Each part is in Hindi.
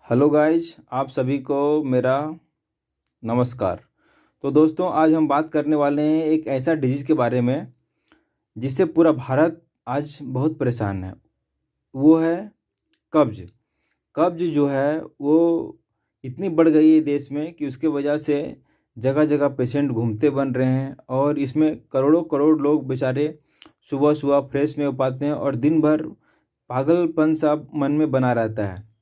हेलो गाइज, आप सभी को मेरा नमस्कार। तो दोस्तों, आज हम बात करने वाले हैं एक ऐसा डिजीज़ के बारे में जिससे पूरा भारत आज बहुत परेशान है। वो है कब्ज़। कब्ज़ जो है वो इतनी बढ़ गई है देश में कि उसके वजह से जगह जगह पेशेंट घूमते बन रहे हैं और इसमें करोड़ों करोड़ लोग बेचारे सुबह सुबह फ्रेश नहीं हो पाते हैं और दिन भर पागलपन सा मन में बना रहता है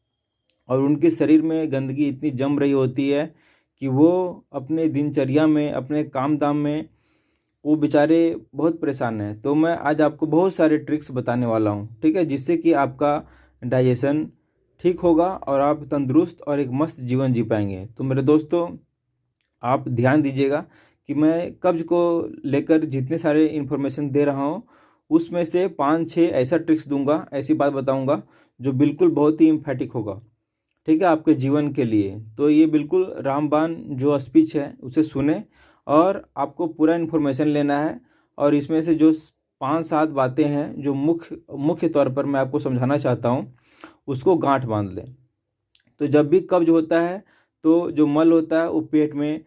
और उनके शरीर में गंदगी इतनी जम रही होती है कि वो अपने दिनचर्या में, अपने काम धाम में वो बेचारे बहुत परेशान हैं। तो मैं आज आपको बहुत सारे ट्रिक्स बताने वाला हूँ, ठीक है, जिससे कि आपका डाइजेशन ठीक होगा और आप तंदुरुस्त और एक मस्त जीवन जी पाएंगे। तो मेरे दोस्तों, आप ध्यान दीजिएगा कि मैं कब्ज़ को लेकर जितने सारे इन्फॉर्मेशन दे रहा हूँ उसमें से 5-6 ऐसा ट्रिक्स दूंगा, ऐसी बात बताऊंगा जो बिल्कुल बहुत ही इम्फेटिक होगा, ठीक है, आपके जीवन के लिए। तो ये बिल्कुल रामबाण जो स्पीच है उसे सुने और आपको पूरा इन्फॉर्मेशन लेना है और इसमें से जो 5-7 बातें हैं जो मुख्य मुख्य तौर पर मैं आपको समझाना चाहता हूँ उसको गांठ बांध लें। तो जब भी कब्ज होता है तो जो मल होता है वो पेट में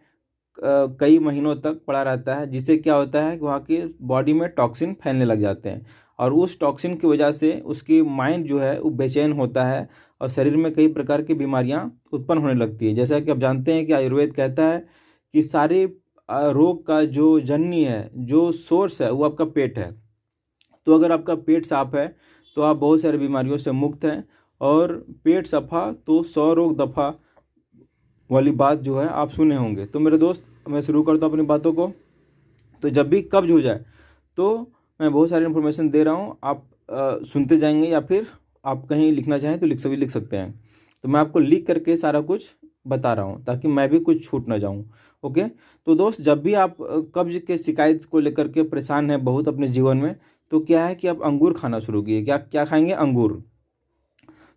कई महीनों तक पड़ा रहता है, जिससे क्या होता है कि वहाँ की बॉडी में टॉक्सिन फैलने लग जाते हैं और उस टॉक्सिन की वजह से उसकी माइंड जो है वो बेचैन होता है और शरीर में कई प्रकार की बीमारियां उत्पन्न होने लगती है। जैसा कि आप जानते हैं कि आयुर्वेद कहता है कि सारे रोग का जो जननी है, जो सोर्स है, वो आपका पेट है। तो अगर आपका पेट साफ है तो आप बहुत सारी बीमारियों से मुक्त हैं और पेट सफा तो 100 रोग दफा वाली बात जो है आप सुने होंगे। तो मेरे दोस्त, मैं शुरू करता हूँ अपनी बातों को। तो जब भी कब्ज हो जाए तो मैं बहुत सारी इन्फॉर्मेशन दे रहा हूँ, आप सुनते जाएंगे या फिर आप कहीं लिखना चाहें तो लिख सकते हैं। तो मैं आपको लिख करके सारा कुछ बता रहा हूँ ताकि मैं भी कुछ छूट ना जाऊँ। ओके। तो दोस्त, जब भी आप कब्ज के शिकायत को लेकर के परेशान हैं बहुत अपने जीवन में, तो क्या है कि आप अंगूर खाना शुरू कीजिए। क्या क्या खाएंगे? अंगूर।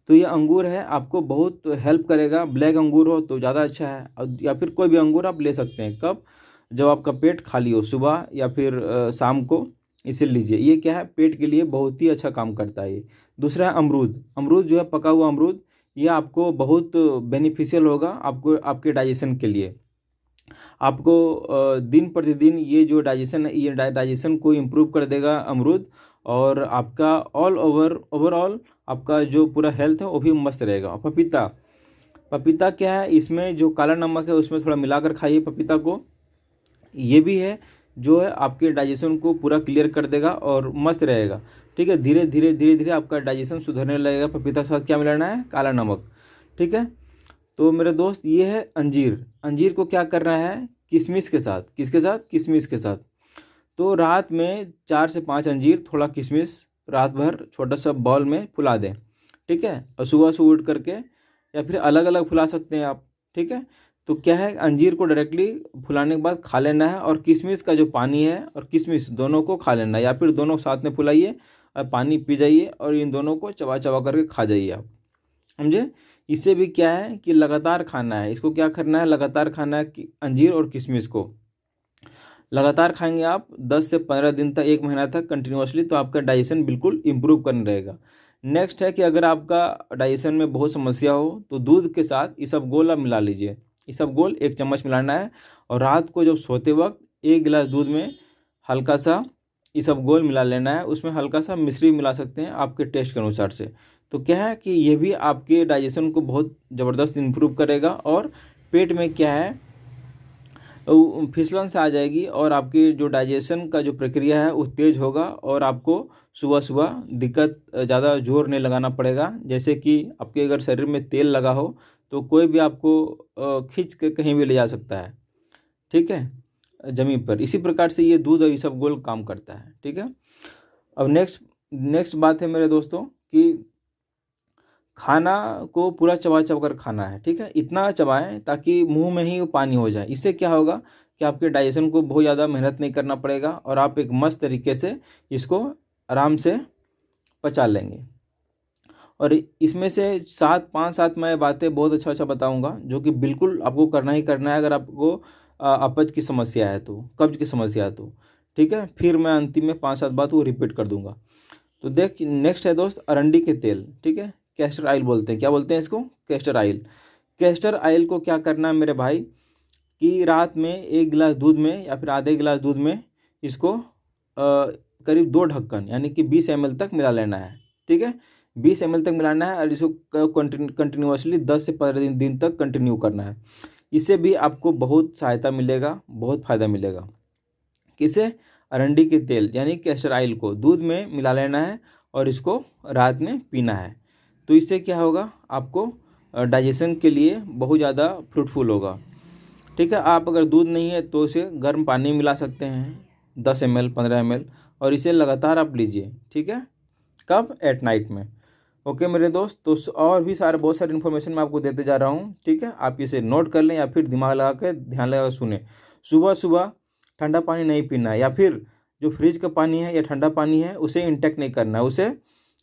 तो ये अंगूर है, आपको बहुत हेल्प करेगा। ब्लैक अंगूर हो तो ज़्यादा अच्छा है या फिर कोई भी अंगूर आप ले सकते हैं। कब? जब आपका पेट खाली हो, सुबह या फिर शाम को इसे लीजिए। ये क्या है, पेट के लिए बहुत ही अच्छा काम करता है ये। दूसरा है अमरूद। अमरूद जो है, पका हुआ अमरूद, ये आपको बहुत बेनिफिशियल होगा आपको, आपके डाइजेशन के लिए। आपको दिन प्रतिदिन ये जो डाइजेशन है, ये डाइजेशन को इम्प्रूव कर देगा अमरूद और आपका ओवरऑल आपका जो पूरा हेल्थ है वो भी मस्त रहेगा। और पपीता। पपीता क्या है, इसमें जो काला नमक है उसमें थोड़ा मिलाकर खाइए पपीता को। ये भी है जो है आपके डाइजेशन को पूरा क्लियर कर देगा और मस्त रहेगा, ठीक है। धीरे धीरे धीरे धीरे आपका डाइजेशन सुधरने लगेगा। पपीता के साथ क्या मिलाना है? काला नमक, ठीक है। तो मेरे दोस्त, ये है अंजीर। अंजीर को क्या करना है? किशमिश के साथ। किसके साथ? किशमिश के साथ। तो रात में 4 से 5 अंजीर, थोड़ा किशमिश, रात भर छोटा सा बॉल में फुला दें, ठीक है। और सुबह से उठ करके या फिर अलग अलग फुला सकते हैं आप, ठीक है। तो क्या है, अंजीर को डायरेक्टली फुलाने के बाद खा लेना है और किशमिश का जो पानी है और किशमिश दोनों को खा लेना है, या फिर दोनों साथ में फुलाइए और पानी पी जाइए और इन दोनों को चबा चबा करके खा जाइए आप, समझे। इससे भी क्या है कि लगातार खाना है इसको। क्या करना है? लगातार खाना है कि अंजीर और किशमिश को लगातार खाएंगे आप 10 से 15 दिन तक, 1 महीना तक कंटिन्यूसली, तो आपका डाइजेशन बिल्कुल इम्प्रूव करने रहेगा। नेक्स्ट है कि अगर आपका डाइजेशन में बहुत समस्या हो तो दूध के साथ इसबगोल आप मिला लीजिए। इसबगोल 1 चम्मच मिलाना है और रात को जब सोते वक्त 1 गिलास दूध में हल्का सा इसबगोल मिला लेना है। उसमें हल्का सा मिश्री मिला सकते हैं आपके टेस्ट के अनुसार से। तो क्या है कि ये भी आपके डाइजेशन को बहुत ज़बरदस्त इम्प्रूव करेगा और पेट में क्या है फिसलन से आ जाएगी और आपकी जो डाइजेशन का जो प्रक्रिया है वो तेज़ होगा और आपको सुबह सुबह दिक्कत ज़्यादा जोर नहीं लगाना पड़ेगा। जैसे कि आपके अगर शरीर में तेल लगा हो तो कोई भी आपको खींच के कहीं भी ले जा सकता है, ठीक है, ज़मीन पर। इसी प्रकार से ये दूध और इसबगोल काम करता है, ठीक है। अब नेक्स्ट बात है मेरे दोस्तों कि खाना को पूरा चबा चबा कर खाना है, ठीक है। इतना चबाएं ताकि मुंह में ही वो पानी हो जाए। इससे क्या होगा कि आपके डाइजेशन को बहुत ज़्यादा मेहनत नहीं करना पड़ेगा और आप एक मस्त तरीके से इसको आराम से पचा लेंगे। और इसमें से 5-7 मैं बातें बहुत अच्छा अच्छा बताऊंगा जो कि बिल्कुल आपको करना ही करना है अगर आपको अपच की समस्या है तो, कब्ज की समस्या है तो, ठीक है। फिर मैं अंतिम में 5-7 बात वो रिपीट कर दूंगा। तो देख, नेक्स्ट है दोस्त, अरंडी के तेल, ठीक है। कैस्टर ऑयल बोलते हैं। क्या बोलते हैं इसको? Castor oil. कैस्टर ऑयल को क्या करना है मेरे भाई कि रात में 1 गिलास दूध में या फिर आधे गिलास दूध में इसको करीब 2 ढक्कन यानी कि 20 ml तक मिला लेना है। ठीक है, 20 ml तक मिलाना है और इसको कंटिन्यूसली 10 से 15 दिन तक कंटिन्यू करना है। इससे भी आपको बहुत सहायता मिलेगा, बहुत फ़ायदा मिलेगा। किसे? अरंडी के तेल यानी कैस्टर ऑयल को दूध में मिला लेना है और इसको रात में पीना है। तो इससे क्या होगा, आपको डाइजेशन के लिए बहुत ज़्यादा फ्रूटफुल होगा। ठीक है, आप अगर दूध नहीं है तो इसे गर्म पानी मिला सकते हैं 10 ml 15 ml और इसे लगातार आप लीजिए। ठीक है, कब? एट नाइट में। ओके मेरे दोस्त, तो और भी बहुत सारी इन्फॉर्मेशन मैं आपको देते जा रहा हूँ। ठीक है, आप इसे नोट कर लें या फिर दिमाग लगा के ध्यान लगा सुने। सुबह सुबह ठंडा पानी नहीं पीना है या फिर जो फ्रिज का पानी है या ठंडा पानी है उसे इंटेक नहीं करना है, उसे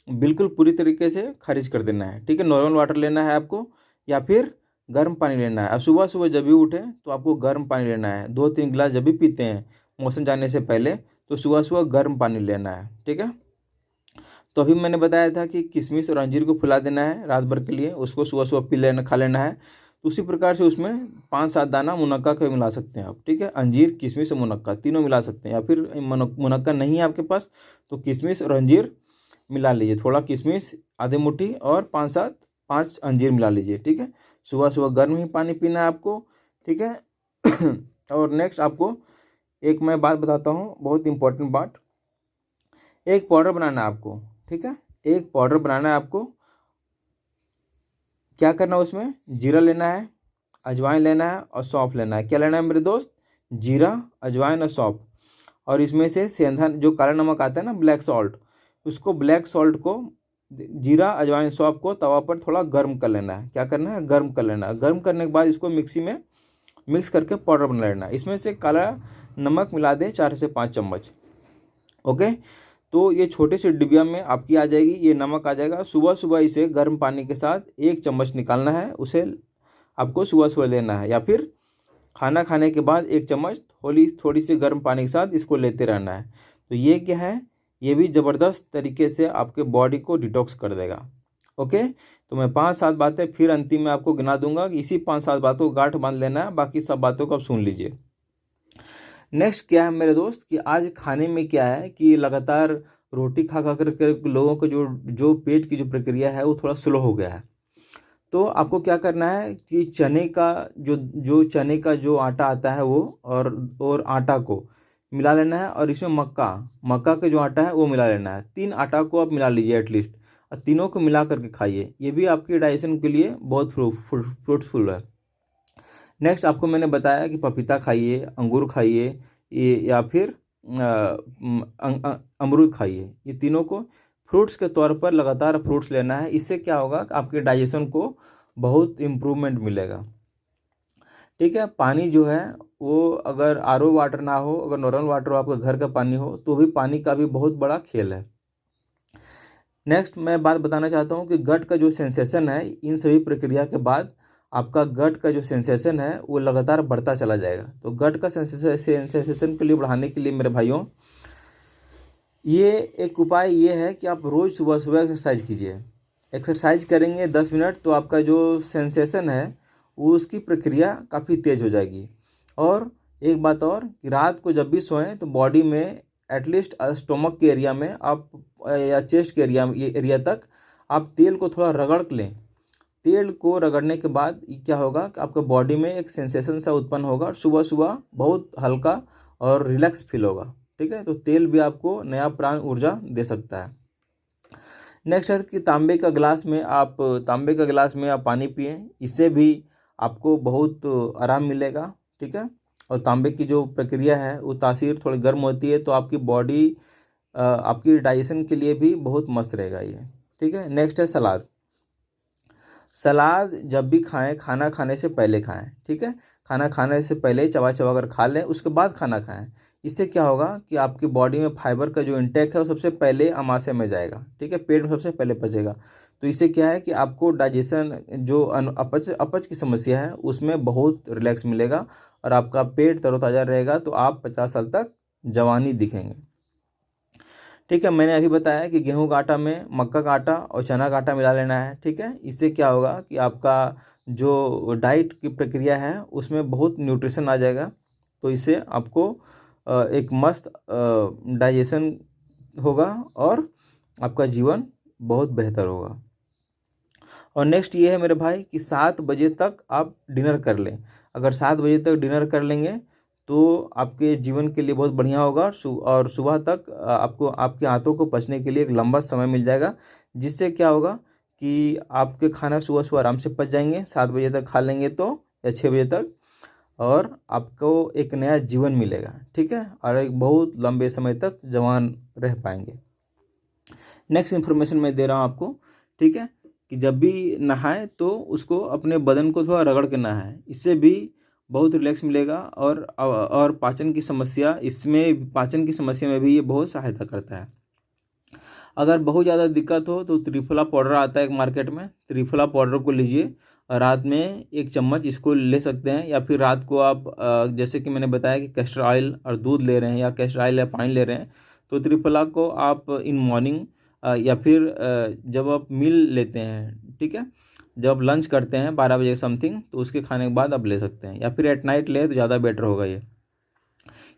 बिल्कुल पूरी तरीके से खारिज कर देना है। ठीक है, नॉर्मल वाटर लेना है आपको या फिर गर्म पानी लेना है। अब सुबह सुबह जब भी उठें तो आपको गर्म पानी लेना है। 2-3 गिलास जब भी पीते हैं मोशन जाने से पहले तो सुबह सुबह गर्म पानी लेना है। ठीक है, तो अभी मैंने बताया था कि किशमिश और अंजीर को फुला देना है रात भर के लिए, उसको सुबह सुबह पी लेना, खा लेना है। तो उसी प्रकार से उसमें 5-7 दाना मुनक्का का मिला सकते हैं आप। ठीक है, अंजीर, किशमिश और मुनक्का तीनों मिला सकते हैं या फिर मुनक्का नहीं है आपके पास तो किशमिश और अंजीर मिला लीजिए। थोड़ा किशमिश आधे मुट्ठी और 5 अंजीर मिला लीजिए। ठीक है, सुबह सुबह गर्म ही पानी पीना है आपको। ठीक है और नेक्स्ट आपको एक मैं बात बताता हूँ, बहुत इंपॉर्टेंट बात। एक पाउडर बनाना है आपको। ठीक है, एक पाउडर बनाना है आपको। क्या करना है उसमें? जीरा लेना है, अजवाइन लेना है और सौंफ लेना है। क्या लेना है मेरे दोस्त? जीरा, अजवाइन और सौंफ। और इसमें से सेंधा जो काला नमक आता है ना, ब्लैक सॉल्ट, उसको ब्लैक सॉल्ट को जीरा अजवाइन सौंफ को तवा पर थोड़ा गर्म कर लेना है। क्या करना है? गर्म कर लेना है। गर्म करने के बाद इसको मिक्सी में मिक्स करके पाउडर बना लेना है। इसमें से काला नमक मिला दें 4 से 5 चम्मच। ओके, तो ये छोटे से डिबिया में आपकी आ जाएगी, ये नमक आ जाएगा। सुबह सुबह इसे गर्म पानी के साथ 1 चम्मच निकालना है, उसे आपको सुबह सुबह लेना है या फिर खाना खाने के बाद 1 चम्मच थोड़ी सी गर्म पानी के साथ इसको लेते रहना है। तो ये क्या है, ये भी ज़बरदस्त तरीके से आपके बॉडी को डिटॉक्स कर देगा। ओके, तो मैं 5-7 बातें फिर अंतिम में आपको गिना दूंगा कि इसी 5-7 बातों को गांठ बांध लेना है, बाकी सब बातों को आप सुन लीजिए। नेक्स्ट क्या है मेरे दोस्त कि आज खाने में क्या है कि लगातार रोटी खा खा कर लोगों को जो पेट की जो प्रक्रिया है वो थोड़ा स्लो हो गया है। तो आपको क्या करना है कि चने का जो आटा आता है वो और आटा को मिला लेना है और इसमें मक्का का जो आटा है वो मिला लेना है। 3 आटा को आप मिला लीजिए एटलीस्ट और तीनों को मिला करके खाइए। ये भी आपके डाइजेशन के लिए बहुत फ्रूटफुल है। नेक्स्ट आपको मैंने बताया कि पपीता खाइए, अंगूर खाइए या फिर अमरूद खाइए। ये तीनों को फ्रूट्स के तौर पर लगातार फ्रूट्स लेना है। इससे क्या होगा कि आपके डाइजेशन को बहुत इम्प्रूवमेंट मिलेगा। ठीक है, पानी जो है वो अगर आरओ वाटर ना हो, अगर नॉर्मल वाटर हो, आपके घर का पानी हो, तो भी पानी का भी बहुत बड़ा खेल है। नेक्स्ट मैं बात बताना चाहता हूँ कि गट का जो सेंसेशन है, इन सभी प्रक्रिया के बाद आपका गट का जो सेंसेशन है वो लगातार बढ़ता चला जाएगा। तो गट का सेंसेशन के लिए बढ़ाने के लिए मेरे भाइयों ये एक उपाय ये है कि आप रोज़ सुबह सुबह एक्सरसाइज कीजिए। एक्सरसाइज करेंगे 10 मिनट तो आपका जो सेंसेशन है वो उसकी प्रक्रिया काफ़ी तेज़ हो जाएगी। और एक बात और कि रात को जब भी सोएं तो बॉडी में एटलीस्ट स्टोमक के एरिया में आप या चेस्ट के एरिया तक आप तेल को थोड़ा रगड़ लें। तेल को रगड़ने के बाद क्या होगा कि आपके बॉडी में एक सेंसेशन सा उत्पन्न होगा और सुबह सुबह बहुत हल्का और रिलैक्स फील होगा। ठीक है, तो तेल भी आपको नया प्राण ऊर्जा दे सकता है। नेक्स्ट है कि तांबे का गिलास में आप पानी पिएं। इससे भी आपको बहुत आराम मिलेगा। ठीक है, और तांबे की जो प्रक्रिया है वो तासीर थोड़ी गर्म होती है तो आपकी बॉडी आपकी डाइजेशन के लिए भी बहुत मस्त रहेगा ये। ठीक है, नेक्स्ट है सलाद जब भी खाएं खाना खाने से पहले खाएं। ठीक है, खाना खाने से पहले चबा कर खा लें, उसके बाद खाना खाएं। इससे क्या होगा कि आपकी बॉडी में फाइबर का जो इंटेक है वो सबसे पहले आमाशय में जाएगा। ठीक है, पेट में सबसे पहले पचेगा। तो इससे क्या है कि आपको डाइजेशन जो अपच की समस्या है उसमें बहुत रिलैक्स मिलेगा और आपका पेट तरोताज़ा रहेगा। तो आप 50 साल तक जवानी दिखेंगे। ठीक है, मैंने अभी बताया कि गेहूं का आटा में मक्का का आटा और चना का आटा मिला लेना है। ठीक है, इससे क्या होगा कि आपका जो डाइट की प्रक्रिया है उसमें बहुत न्यूट्रिशन आ जाएगा, तो इससे आपको एक मस्त डाइजेशन होगा और आपका जीवन बहुत बेहतर होगा। और नेक्स्ट ये है मेरे भाई कि 7 बजे तक आप डिनर कर लें। अगर 7 बजे तक डिनर कर लेंगे तो आपके जीवन के लिए बहुत बढ़िया होगा, और सुबह तक आपको आपके आंतों को पचने के लिए एक लंबा समय मिल जाएगा, जिससे क्या होगा कि आपके खाना सुबह सुबह आराम से पच जाएंगे 7 बजे तक खा लेंगे तो, या 6 बजे तक, और आपको एक नया जीवन मिलेगा। ठीक है, और एक बहुत लंबे समय तक जवान रह पाएंगे। नेक्स्ट इन्फॉर्मेशन मैं दे रहा हूँ आपको। ठीक है, कि जब भी नहाए तो उसको अपने बदन को थोड़ा रगड़ के नहाए, इससे भी बहुत रिलैक्स मिलेगा, और पाचन की समस्या में भी ये बहुत सहायता करता है। अगर बहुत ज़्यादा दिक्कत हो तो त्रिफला पाउडर आता है एक मार्केट में, त्रिफला पाउडर को लीजिए, रात में 1 चम्मच इसको ले सकते हैं, या फिर रात को आप जैसे कि मैंने बताया कि कैस्टर ऑयल और दूध ले रहे हैं, या कैस्टर ऑयल या पानी ले रहे हैं, तो त्रिफला को आप इन मॉर्निंग या फिर जब आप मील लेते हैं, ठीक है, जब लंच करते हैं 12 बजे समथिंग, तो उसके खाने के बाद आप ले सकते हैं, या फिर एट नाइट ले तो ज़्यादा बेटर होगा ये,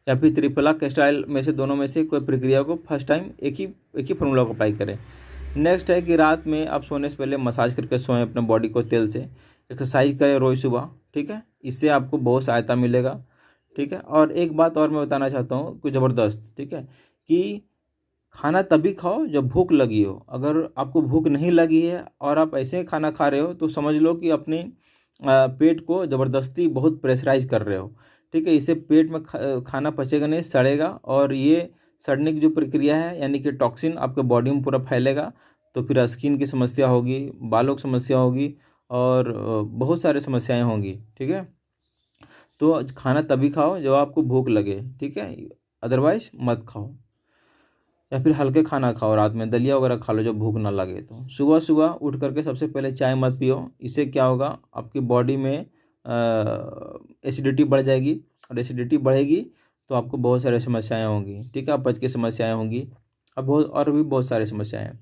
या फिर त्रिफला कैस्टर ऑयल में से दोनों में से कोई प्रक्रिया को फर्स्ट टाइम एक ही फॉर्मूला को अप्लाई करें। नेक्स्ट है कि रात में आप सोने से पहले मसाज करके सोएं अपने बॉडी को तेल से, एक्सरसाइज करें रोज़ सुबह। ठीक है, इससे आपको बहुत सहायता मिलेगा। ठीक है, और एक बात और मैं बताना चाहता हूँ कुछ ज़बरदस्त। ठीक है, कि खाना तभी खाओ जब भूख लगी हो। अगर आपको भूख नहीं लगी है और आप ऐसे ही खाना खा रहे हो तो समझ लो कि अपने पेट को ज़बरदस्ती बहुत प्रेशराइज कर रहे हो। ठीक है, इससे पेट में खाना पचेगा नहीं, सड़ेगा, और ये सड़ने की जो प्रक्रिया है यानी कि टॉक्सिन आपके बॉडी में पूरा फैलेगा, तो फिर स्किन की समस्या होगी, बालों की समस्या होगी, और बहुत सारी समस्याएं होंगी। ठीक है, तो खाना तभी खाओ जब आपको भूख लगे। ठीक है, अदरवाइज मत खाओ, या फिर हल्के खाना खाओ, रात में दलिया वगैरह खा लो जब भूख ना लगे तो। सुबह सुबह उठ करके सबसे पहले चाय मत पियो, इससे क्या होगा आपकी बॉडी में एसिडिटी बढ़ जाएगी, और एसिडिटी बढ़ेगी तो आपको बहुत सारी समस्याएं होंगी। ठीक है, अपच की समस्याएं होंगी, और भी बहुत सारी समस्याएं हैं।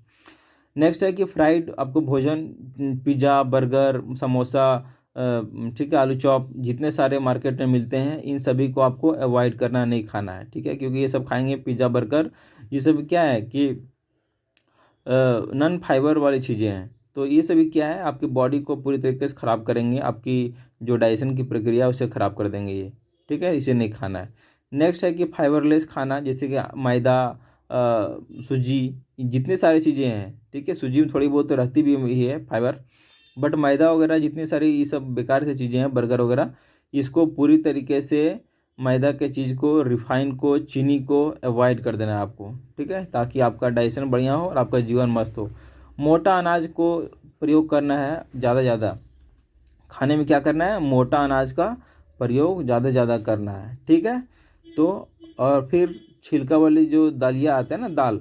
नेक्स्ट है कि फ्राइड आपको भोजन, पिज़्ज़ा, बर्गर, समोसा, ठीक है, आलू चॉप, जितने सारे मार्केट में मिलते हैं इन सभी को आपको अवॉइड करना, नहीं खाना है। ठीक है, क्योंकि ये सब खाएंगे पिज़्ज़ा, बर्गर, ये सब क्या है कि नॉन फाइबर वाली चीज़ें हैं, तो ये सभी क्या है आपकी बॉडी को पूरी तरीके से ख़राब करेंगे, आपकी जो डाइजेशन की प्रक्रिया है उसे ख़राब कर देंगे ये। ठीक है, इसे नहीं खाना है। नेक्स्ट है कि फाइबरलेस खाना, जैसे कि मैदा, सूजी, जितनी सारी चीज़ें हैं। ठीक है, सूजी में थोड़ी बहुत तो रहती भी ही है फाइबर, बट मैदा वगैरह जितनी सारी ये सब बेकार से चीज़ें हैं, बर्गर वगैरह, इसको पूरी तरीके से मैदा के चीज़ को, रिफाइन को, चीनी को अवॉइड कर देना है आपको। ठीक है, ताकि आपका डाइजेशन बढ़िया हो और आपका जीवन मस्त हो। मोटा अनाज को प्रयोग करना है ज़्यादा खाने में। क्या करना है, मोटा अनाज का प्रयोग ज़्यादा करना है। ठीक है, तो और फिर छिलका वाली जो दलिया आता है ना, दाल,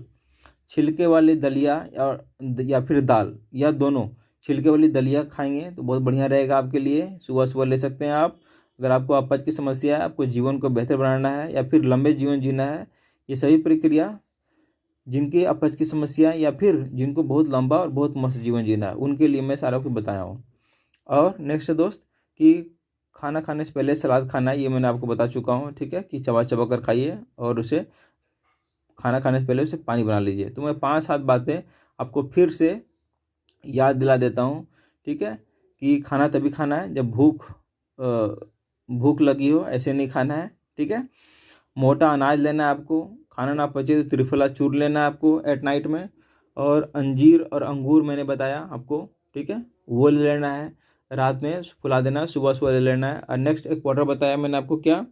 छिलके वाली दलिया और या फिर दाल, या दोनों, छिलके वाली दलिया खाएंगे तो बहुत बढ़िया रहेगा आपके लिए। सुबह सुबह ले सकते हैं आप। अगर आपको अपच की समस्या है, आपको जीवन को बेहतर बनाना है, या फिर लंबे जीवन जीना है, ये सभी प्रक्रिया जिनकी अपच की समस्या है, या फिर जिनको बहुत लंबा और बहुत मस्त जीवन जीना है, उनके लिए मैं सारा कुछ बताया हूँ। और नेक्स्ट है दोस्त कि खाना खाने से पहले सलाद खाना है, ये मैंने आपको बता चुका हूँ। ठीक है, कि चबा चबा कर खाइए, और उसे खाना खाने से पहले उसे पानी बना लीजिए। तो मैं 5-7 बातें आपको फिर से याद दिला देता हूँ। ठीक है, कि खाना तभी खाना है जब भूख लगी हो, ऐसे नहीं खाना है। ठीक है, मोटा अनाज लेना है आपको, खाना ना पचे तो त्रिफला चूर लेना है आपको एट नाइट में, और अंजीर और अंगूर मैंने बताया आपको। ठीक है, वो ले लेना है, रात में फुला देना है, सुबह सुबह ले लेना है। और नेक्स्ट एक पाउडर बताया मैंने आपको, क्या,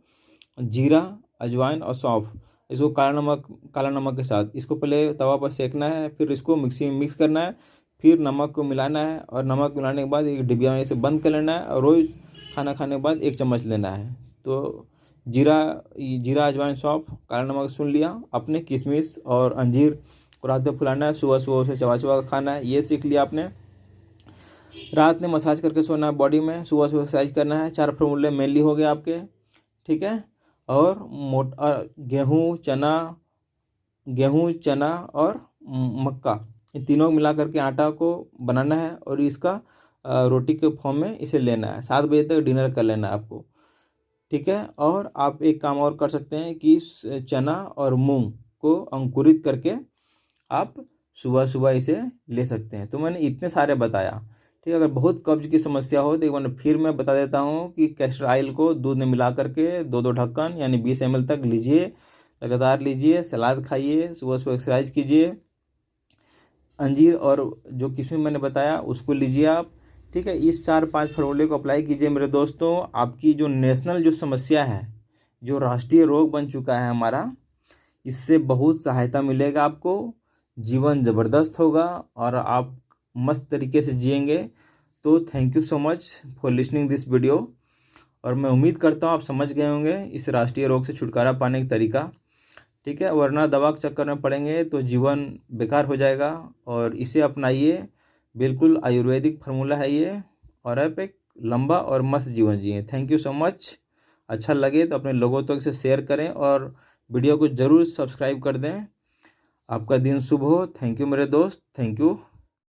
जीरा, अजवाइन और सौंफ, इसको काला नमक के साथ, इसको पहले तवा पर सेकना है, फिर इसको मिक्सी में मिक्स करना है, फिर नमक को मिलाना है, और नमक मिलाने के बाद एक डिबिया में इसे बंद कर लेना है, और रोज़ खाना खाने के बाद 1 चम्मच लेना है। तो जीरा, अजवाइन, सौंफ, काला नमक सुन लिया आपने, किशमिश और अंजीर को रात में फुलाना है, सुबह सुबह उसे चबा चबा खाना है, ये सीख लिया आपने। रात में मसाज करके सोना है बॉडी में, सुबह सुबह एक्सरसाइज करना है। 4 फॉर्मूले मेनली हो गए आपके। ठीक है, और गेहूँ, चना, गेहूँ, चना और मक्का, ये तीनों मिला करके आटा को बनाना है और इसका रोटी के फॉर्म में इसे लेना है। 7 बजे तक डिनर कर लेना है आपको, ठीक है। और आप एक काम और कर सकते हैं कि चना और मूंग को अंकुरित करके आप सुबह सुबह इसे ले सकते हैं। तो मैंने इतने सारे बताया, ठीक है। अगर बहुत कब्ज की समस्या हो तो एक बार फिर मैं बता देता हूँ कि कैस्टर ऑयल को दूध में मिला करके 2-2 ढक्कन यानी 20 ml तक लीजिए, लगातार लीजिए, सलाद खाइए, सुबह सुबह एक्सरसाइज कीजिए, अंजीर और जो किस्में मैंने बताया उसको लीजिए आप, ठीक है। इस 4-5 फार्मूले को अप्लाई कीजिए मेरे दोस्तों। आपकी जो नेशनल जो समस्या है, जो राष्ट्रीय रोग बन चुका है हमारा, इससे बहुत सहायता मिलेगा आपको, जीवन ज़बरदस्त होगा और आप मस्त तरीके से जिएंगे। तो thank you so much for listening this video. और मैं उम्मीद करता हूँ आप समझ गए होंगे इस राष्ट्रीय रोग से छुटकारा पाने का तरीका, ठीक है। वरना दवा के चक्कर में पड़ेंगे तो जीवन बेकार हो जाएगा। और इसे अपनाइए, बिल्कुल आयुर्वेदिक फार्मूला है ये, और आप एक लंबा और मस्त जीवन जिए। Thank you so much. अच्छा लगे तो अपने लोगों तक इसे शेयर करें और वीडियो को ज़रूर सब्सक्राइब कर दें। आपका दिन शुभ हो। थैंक यू मेरे दोस्त, थैंक यू।